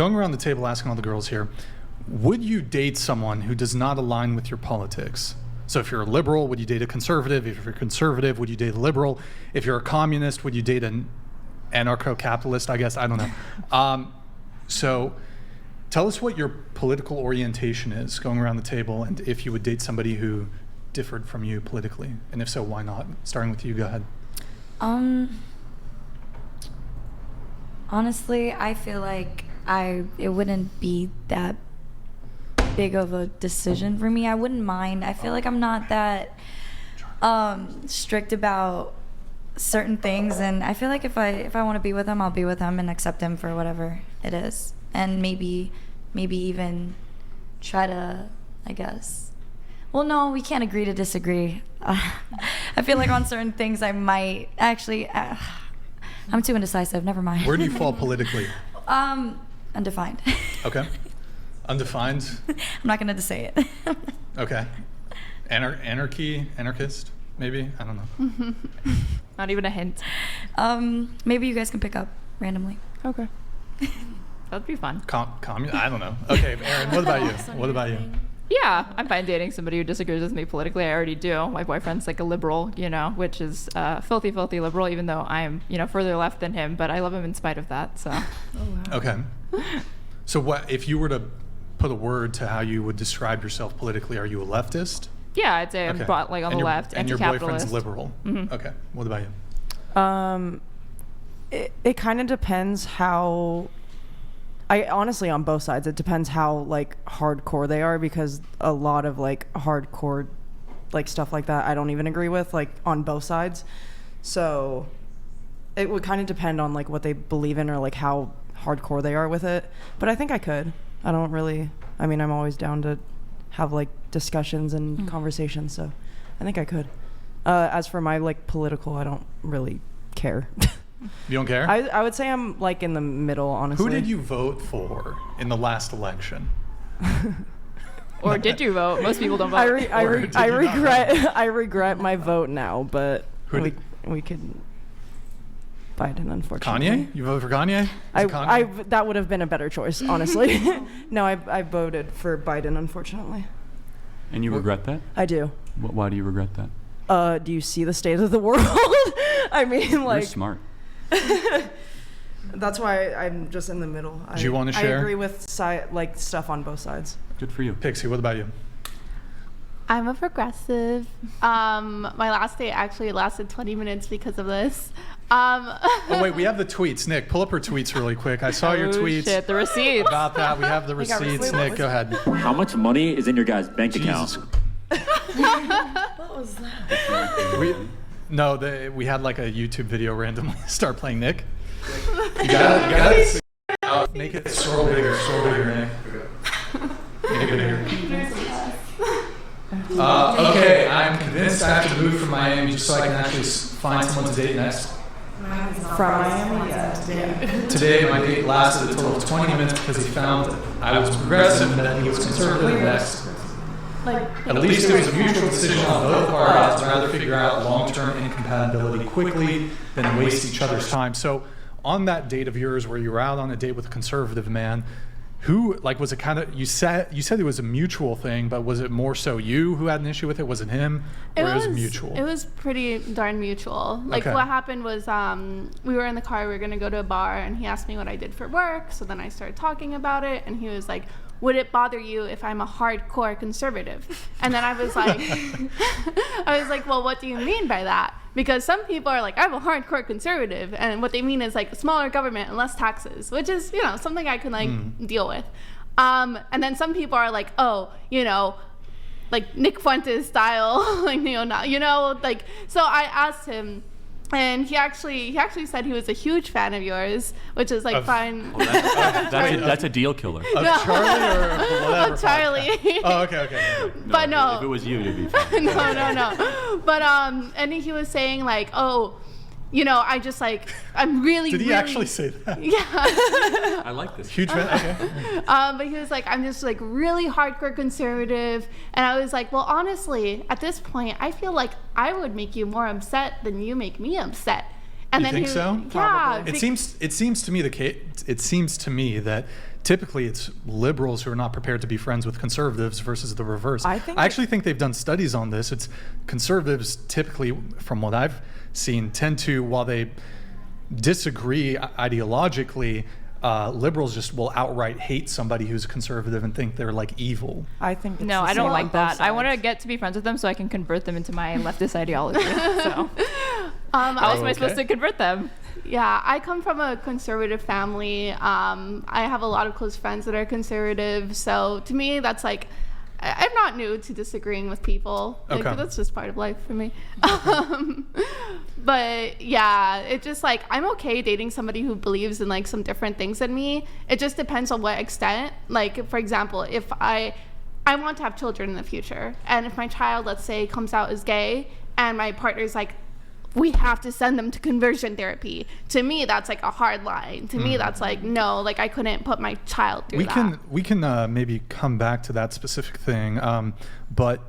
going around the table asking all the girls here, would you date someone who does not align with your politics? So if you're a liberal, would you date a conservative? If you're conservative, would you date a liberal? If you're a communist, would you date an anarcho-capitalist, I guess? I don't know. So tell us what your political orientation is going around the table, and if you would date somebody who differed from you politically, and if so, why not? Starting with you, go ahead. Honestly, I feel like it wouldn't be that big of a decision for me. I wouldn't mind. I feel like I'm not that strict about certain things, and I feel like if I want to be with him, I'll be with him and accept him for whatever it is, and maybe even try to, I guess. Well, no, we can't agree to disagree. I feel like on certain things I might actually. I'm too indecisive. Never mind. Where do you fall politically? Undefined. Okay. Undefined? I'm not going to say it. Okay. Anarchist, maybe? I don't know. Not even a hint. Maybe you guys can pick up randomly. Okay. That'd be fun. I don't know. Okay, Aaron, what about you? What about you? Yeah, I'm fine dating somebody who disagrees with me politically. I already do. My boyfriend's like a liberal, which is filthy liberal, even though I'm, further left than him. But I love him in spite of that. So. Oh, wow. Okay. So what if you were to put a word to how you would describe yourself politically? Are you a leftist? Yeah, I'd say I'm on the left. And your boyfriend's liberal. Mm-hmm. Okay. What about you? It kind of depends how. I honestly, on both sides, it depends how hardcore they are, because a lot of hardcore stuff like that I don't even agree with on both sides. So it would kind of depend on what they believe in or how hardcore they are with it. But I think I could. I don't really. I mean, I'm always down to have discussions and conversations. So I think I could. As for my political, I don't really care. You don't care? I would say I'm in the middle, honestly. Who did you vote for in the last election? Or did you vote? Most people don't vote. I regret my vote now, but we could Biden, unfortunately. Kanye? You voted for Kanye? That would have been a better choice, honestly. No, I voted for Biden, unfortunately. And you regret that? I do. Why do you regret that? Do you see the state of the world? I mean, You're smart. That's why I'm just in the middle. Do you want to share? I agree with stuff on both sides. Good for you. Pixie, what about you? I'm a progressive. My last date actually lasted 20 minutes because of this. Oh, wait, we have the tweets. Nick, pull up her tweets really quick. I saw your tweets. Shit, the receipts. About that. We have the receipts. Nick, go ahead. How much money is in your guys' bank account? What was that? We had a YouTube video randomly start playing. Nick, you got it. Make it scroll bigger, Nick. Make it bigger. Okay, I'm convinced I have to move from Miami just so I can actually find someone to date next. From Miami, yeah. Today, my date lasted a total of 20 minutes because he found I was progressive and then he was conservative next. At least it was a mutual decision on both of our parts to rather figure out long-term incompatibility quickly than waste each other's time. So on that date of yours where you were out on a date with a conservative man, who, was it kind of, you said it was a mutual thing, but was it more so you who had an issue with it? Was it him? Or it was mutual? It was pretty darn mutual. Okay. What happened was we were in the car, we were going to go to a bar, and he asked me what I did for work. So then I started talking about it, and he was like, would it bother you if I'm a hardcore conservative? And then I was like, well, what do you mean by that? Because some people are like, I'm a hardcore conservative, and what they mean is smaller government and less taxes, which is, something I can deal with. And then some people are like, oh, Nick Fuentes style, so I asked him, and he actually said he was a huge fan of yours, which is fine. That's a deal killer. Of Charlie or whatever? Of Charlie. Oh, okay. But no. If it was you, it'd be fine. No. But and he was saying I just I'm really. Did he actually say that? Yeah. I like this. Huge fan. Okay. But he was like, I'm just really hardcore conservative, and I was like, well, honestly, at this point, I feel like I would make you more upset than you make me upset. And You then think he, so? Yeah. It seems to me it seems to me that typically it's liberals who are not prepared to be friends with conservatives versus the reverse. I actually think they've done studies on this. It's conservatives typically, from what I've seen, tend to, while they disagree ideologically, liberals just will outright hate somebody who's conservative and think they're like evil. I think it's No, the I don't same like on both that. I want to sides. get to be friends with them so I can convert them into my leftist ideology. So how else am I supposed to convert them? Yeah, I come from a conservative family. I have a lot of close friends that are conservative. So to me, that's like, I'm not new to disagreeing with people. Like, Okay. that's just part of life for me. But yeah, it just like, I'm okay dating somebody who believes in like some different things than me. It just depends on what extent. Like, for example, if I want to have children in the future, and if my child, let's say, comes out as gay, and my partner's like, we have to send them to conversion therapy. To me, that's like a hard line. To me, that's like, no, like I couldn't put my child through that. We can maybe come back to that specific thing, but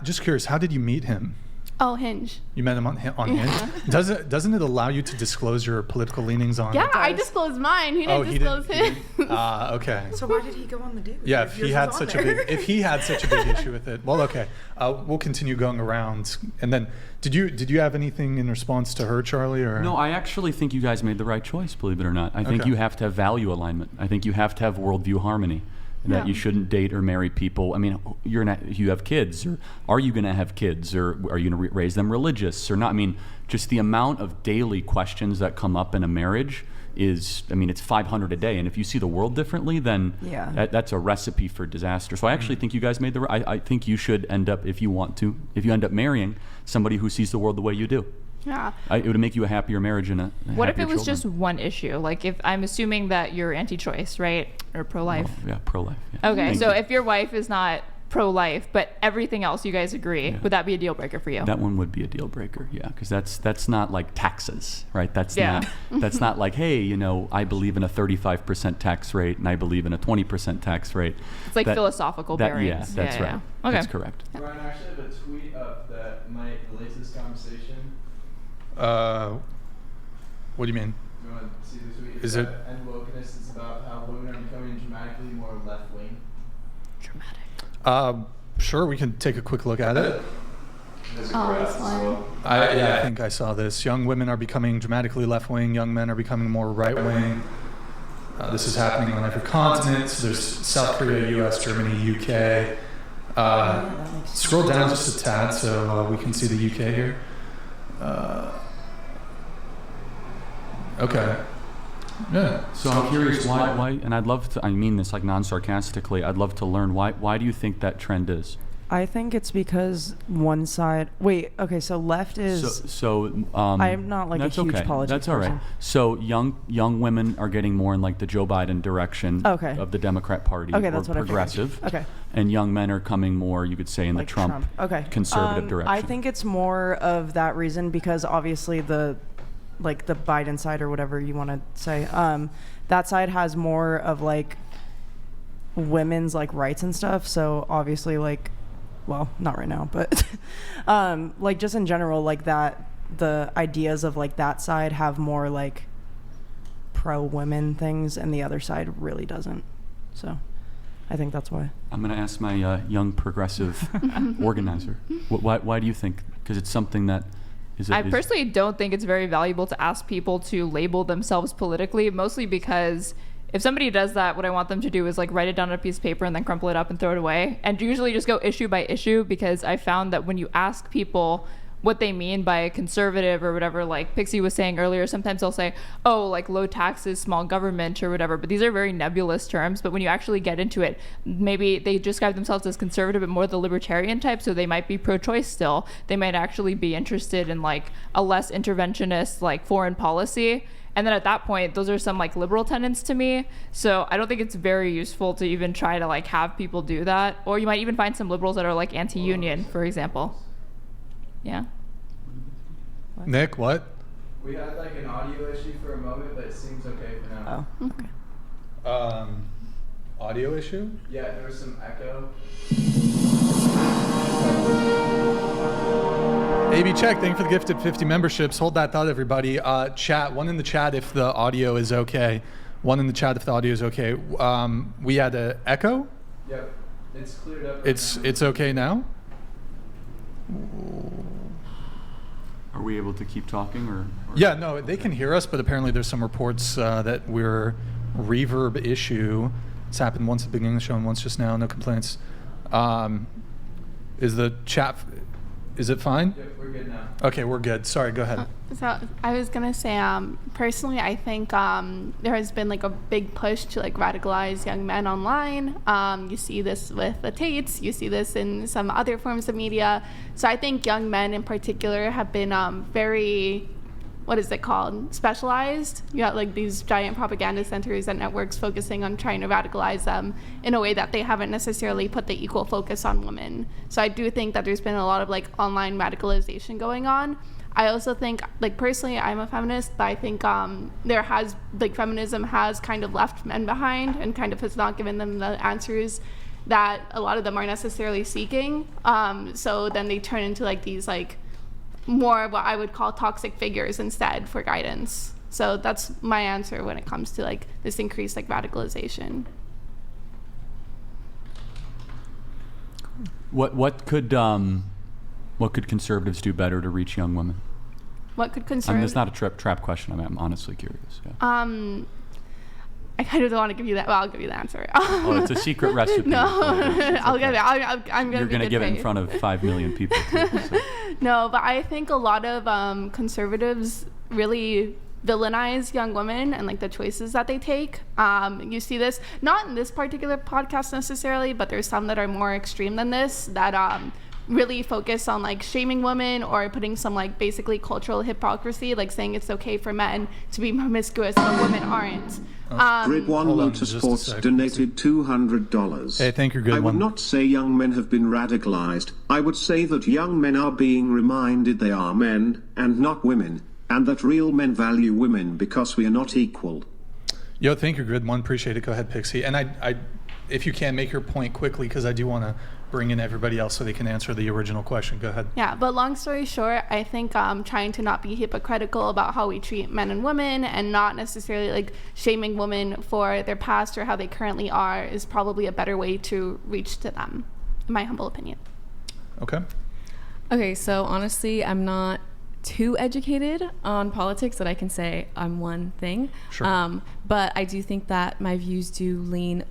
just curious, how did you meet him? Oh, Hinge. You met him on Hinge? Doesn't it allow you to disclose your political leanings on? Yeah, I disclosed mine. He didn't disclose his. Okay. So why did he go on the date? Yeah, if he had such a big issue with it. Well, okay. We'll continue going around. And then, did you have anything in response to her, Charlie? Or No, I actually think you guys made the right choice, believe it or not. I think Okay. you have to have value alignment. I think you have to have worldview harmony. And that Yeah. you shouldn't date or marry people. I mean, you have kids, or are you going to have kids, or are you going to raise them religious or not? I mean, just the amount of daily questions that come up in a marriage is, I mean, it's 500 a day. And if you see the world differently, then that's a recipe for disaster. So I actually think you guys made the right. I think you should end up, if you end up marrying somebody who sees the world the way you do. Yeah. It would make you a happier marriage and a What if happier it was children. just one issue? Like, if I'm assuming that you're anti-choice, right? Or pro-life. Oh, yeah, pro-life. Yeah. Okay, Thank so you. if your wife is not pro-life, but everything else you guys agree, would that be a deal breaker for you? That one would be a deal breaker, yeah, because that's not like taxes, right? That's Yeah. that's not like, hey, I believe in a 35% tax rate and I believe in a 20% tax rate. It's like philosophical variance. Yeah, that's right. Okay. That's correct. Ryan, I actually have a tweet up that might relate to this conversation. what do you mean? Do you want to see the tweet? Is it- End wokeness. It's about how women are becoming dramatically more left wing. Dramatic. Sure, we can take a quick look at it. There's a Oh, graph that's as fine. well. I think I saw this. Young women are becoming dramatically left-wing. Young men are becoming more right-wing. This is happening on every continent. So there's South Korea, U.S., Germany, U.K. Scroll down just a tad so we can see the U.K. here. Okay. Yeah. So I'm curious why, and I'd love to, I mean this like non-sarcastically, I'd love to learn why do you think that trend is? I think it's because one side. Wait. Okay. So left is. I'm not like a that's huge okay. politics That's all right. person. So young women are getting more in like the Joe Biden direction Okay. of the Democrat Party Okay, or that's what I figured. progressive. Okay. And young men are coming more, you could say, in Like the Trump, Okay. conservative direction. I think it's more of that reason because obviously the Biden side or whatever you want to say, that side has more of like women's like rights and stuff. So obviously like, well, not right now, but like just in general, like that the ideas of like that side have more like pro women things and the other side really doesn't. So I think that's why. I'm going to ask my young progressive organizer. Why do you think? Because it's something that is. I personally don't think it's very valuable to ask people to label themselves politically, mostly because if somebody does that, what I want them to do is like write it down on a piece of paper and then crumple it up and throw it away. And usually just go issue by issue, because I found that when you ask people what they mean by a conservative or whatever, like Pixie was saying earlier, sometimes they'll say, oh, like low taxes, small government or whatever, but these are very nebulous terms. But when you actually get into it, maybe they describe themselves as conservative but more the libertarian type, so they might be pro-choice still. They might actually be interested in like a less interventionist like foreign policy. And then at that point, those are some like liberal tenets to me. So I don't think it's very useful to even try to like have people do that. Or you might even find some liberals that are like anti-union, for example. Yeah. Nick, what? We had like an audio issue for a moment, but it seems okay for now. Oh, okay. Audio issue? Yeah, there was some echo. AB Check, thank you for the gifted 50 memberships. Hold that thought, everybody. Chat, one in the chat if the audio is okay. One in the chat if the audio is okay. We had an echo? Yep, it's cleared up. It's okay now? Are we able to keep talking or? Yeah, no, they can hear us, but apparently there's some reports that we're reverb issue. It's happened once at the beginning of the show and once just now. No complaints. Is the chat? Is it fine? Yep, we're good now. Okay, we're good. Sorry, go ahead. So I was gonna say, personally, I think there has been like a big push to like radicalize young men online. You see this with the Tates. You see this in some other forms of media. So I think young men in particular have been very, what is it called? Specialized. You got like these giant propaganda centers and networks focusing on trying to radicalize them in a way that they haven't necessarily put the equal focus on women. So I do think that there's been a lot of like online radicalization going on. I also think, like personally, I'm a feminist, but I think there has, like feminism has kind of left men behind and kind of has not given them the answers that a lot of them are necessarily seeking. So then they turn into like these like more what I would call toxic figures instead for guidance. So that's my answer when it comes to like this increased like radicalization. What could conservatives do better to reach young women? What could I mean, conservatives? it's not a trap question. I'm honestly curious. Yeah. I kind of don't want to give you that. Well, I'll give you the answer. Oh, it's a secret recipe. No, It's I'll okay. give it. I'm gonna. You're going to give it in front of 5 million people. Too, so. No, but I think a lot of conservatives really villainize young women and like the choices that they take. You see this not in this particular podcast necessarily, but there's some that are more extreme than this that really focus on like shaming women or putting some like basically cultural hypocrisy, like saying it's okay for men to be promiscuous but women aren't. Grid One hold on just a Motorsports sec. donated $200. Hey, thank you, Grid I would One. not say young men have been radicalized. I would say that young men are being reminded they are men and not women, and that real men value women because we are not equal. Yo, thank you, Grid One. Appreciate it. Go ahead, Pixie. And I if you can, make your point quickly because I do want to bring in everybody else so they can answer the original question. Go ahead. Yeah, but long story short, I think trying to not be hypocritical about how we treat men and women and not necessarily like shaming women for their past or how they currently are is probably a better way to reach to them, in my humble opinion. Okay. Okay, so honestly, I'm not too educated on politics that I can say I'm one thing. Sure. But I do think that my views do lean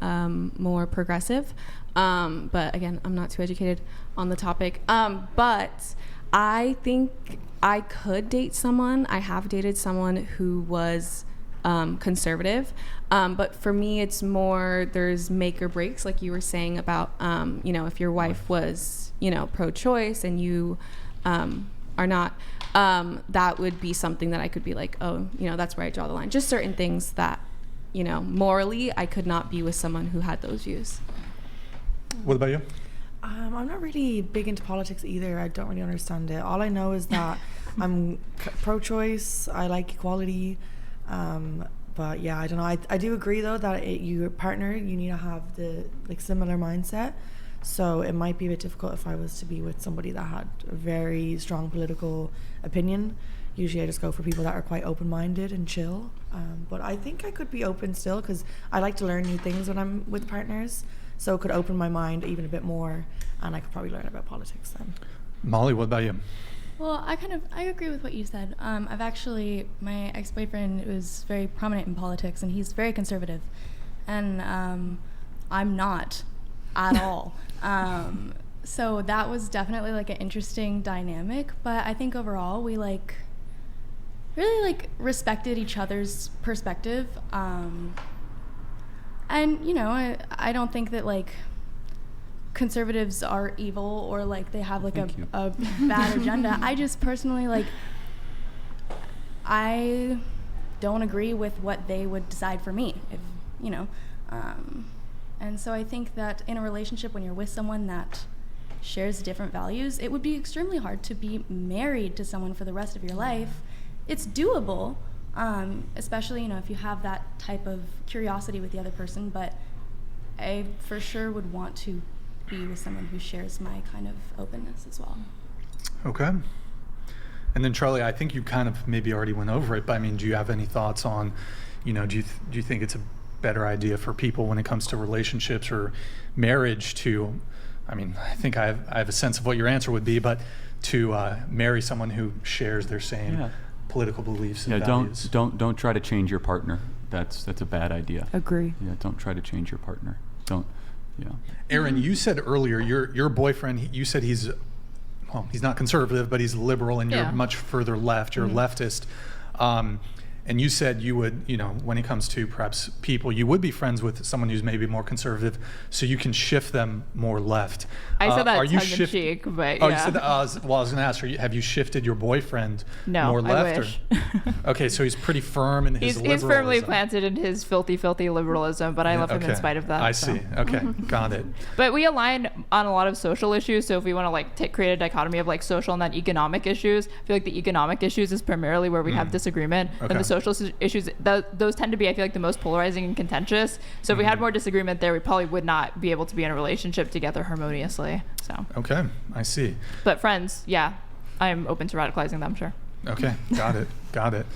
more progressive. But again, I'm not too educated on the topic. But I think I could date someone. I have dated someone who was conservative. But for me, it's more there's make or breaks, like you were saying about, if your wife was, pro-choice and you are not, that would be something that I could be like, oh, that's where I draw the line. Just certain things that, morally, I could not be with someone who had those views. What about you? I'm not really big into politics either. I don't really understand it. All I know is that I'm pro-choice. I like equality. But yeah, I don't know. I do agree though that your partner, you need to have the similar mindset. So it might be a bit difficult if I was to be with somebody that had a very strong political opinion. Usually I just go for people that are quite open-minded and chill. But I think I could be open still because I like to learn new things when I'm with partners. So it could open my mind even a bit more and I could probably learn about politics then. Molly, what about you? Well, I agree with what you said. My ex-boyfriend was very prominent in politics and he's very conservative. And I'm not at all. So that was definitely like an interesting dynamic, but I think overall we really respected each other's perspective. And I don't think that conservatives are evil or they have a bad agenda. I just personally I don't agree with what they would decide for me, if and so I think that in a relationship when you're with someone that shares different values, it would be extremely hard to be married to someone for the rest of your life. It's doable, especially if you have that type of curiosity with the other person, but I for sure would want to be with someone who shares my kind of openness as well. Okay. And then Charlie, I think you kind of maybe already went over it, but I mean, do you have any thoughts on, do you think it's a better idea for people when it comes to relationships or marriage to, I mean, I think I have a sense of what your answer would be, but to marry someone who shares their same political beliefs and values? Don't try to change your partner. That's a bad idea. Agree. Yeah, don't try to change your partner. Don't. Yeah. Aaron, you said earlier your boyfriend. You said he's not conservative, but he's liberal, and you're much further left. You're a leftist. And you said you would, when it comes to perhaps people, you would be friends with someone who's maybe more conservative, so you can shift them more left. I said that tongue-in-cheek, but you said that. I was going to ask, have you shifted your boyfriend more left? I wish. Okay, so he's pretty firm in his liberalism. He's firmly planted in his filthy liberalism, but I love him in spite of that. I see. Okay, got it. But we align on a lot of social issues, so if we want to create a dichotomy of social and then economic issues, I feel like the economic issues is primarily where we have disagreement, and the social issues, those tend to be, I feel like, the most polarizing and contentious. So if we had more disagreement there, we probably would not be able to be in a relationship together harmoniously. So okay, I see. But friends, I'm open to radicalizing them, sure. Okay, got it.